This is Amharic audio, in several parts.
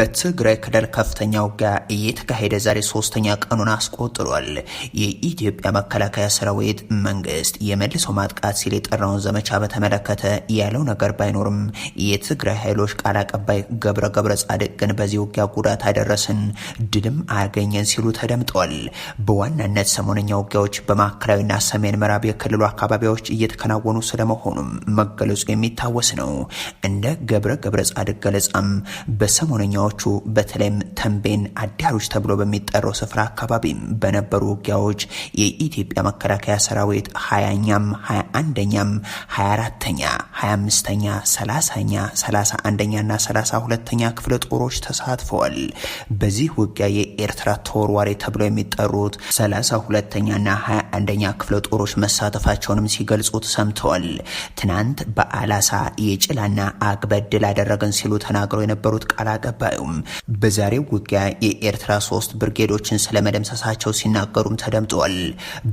በትግራይ ክልል ከፍተኛ ውጊያ እየተካሄደ ዛሬ ሶስተኛ ቀኑን አስቆጥሯል። የኢትዮጵያ መከላከያ ሰራዊት መንግስት የመልሶ ማጥቃት ሲል የጠራውን ዘመቻ በተመለከተ ያለው ነገር ባይኖርም የትግራይ ኃይሎች ቃል አቀባይ ገብረ ጻድቅ ግን በዚህ ውጊያ ጉዳት አደረስን ድልም አገኘን ሲሉ ተደምጠዋል። በዋናነት ሰሞነኛ ውጊያዎች በማዕከላዊና ሰሜን ምዕራብ የክልሉ አካባቢዎች እየተከናወኑ ስለመሆኑም መገለጹ የሚታወስ ነው። እንደ ገብረ ጻድቅ ገለጻም በሰሞነኛዎቹ በተለይም ተንቤን አዳሮች ተብሎ በሚጠራው ስፍራ አካባቢም በነበሩ ውጊያዎች የኢትዮጵያ መከላከያ ሰራዊት 20ኛም 21ኛም 24ኛ 25ኛ 30ኛ 31ኛና 32ኛ ክፍለ ጦሮች ተሳትፈዋል። በዚህ ውጊያ የኤርትራ ተወርዋሪ ተብሎ የሚጠሩት 32ኛና 21ኛ ክፍለ ጦሮች መሳተፋቸውንም ሲገልጹት ሰምተዋል። ትናንት በአላሳ የጭላና አግበድል አደረገን ሲሉ ተናግረው የነበሩት ቃል አቀባዩም በዛሬው ውጊያ የኤርትራ 3 ብርጌዶችን ስለመደምሰሳቸው ሲናገሩም ተደምጠዋል።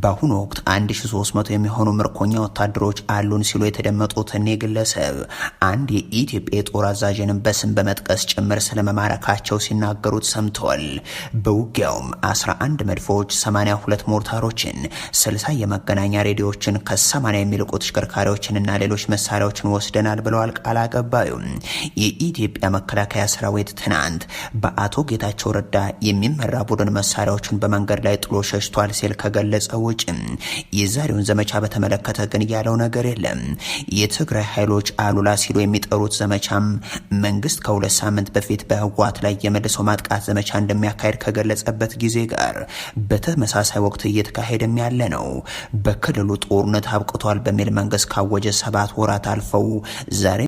በአሁኑ ወቅት 1300 የሚሆኑ ምርኮኛ ወታደሮች አሉን ሲሉ የተደመጡት እኔ ግለሰብ አንድ የኢትዮጵያ የጦር አዛዥንም በስም በመጥቀስ ጭምር ስለመማረካቸው ሲናገሩት ሰምተዋል። በውጊያውም 11 መድፎች፣ 82 ሞርታሮችን፣ 60 የመገናኛ ሬዲዮዎችን፣ ከ80 የሚልቁ ተሽከርካሪዎችንና ሌሎች መሳሪያዎችን ወስደናል ብለዋል ቃል አቀባዩ። የኢትዮጵያ መከላከያ ሰራዊት ትናንት በአቶ ጌታቸው ረዳ የሚመራ ቡድን መሳሪያዎችን በመንገድ ላይ ጥሎ ሸሽቷል ሲል ከገለጸ ውጭ የዛሬውን ዘመቻ በተመለከተ ግን ያለው ነገር የለም። የትግራይ ኃይሎች አሉላ ሲሉ የሚጠሩት ዘመቻም መንግስት ከ2 ሳምንት በፊት በህወሓት ላይ የመልሶ ማጥቃት ዘመቻ እንደሚያካሄድ ከገለጸበት ጊዜ ጋር በተመሳሳይ ወቅት እየተካሄደም ያለ ነው። በክልሉ ጦርነት አብቅቷል በሚል መንግስት ካወጀ 7 ወራት አልፈው ዛሬ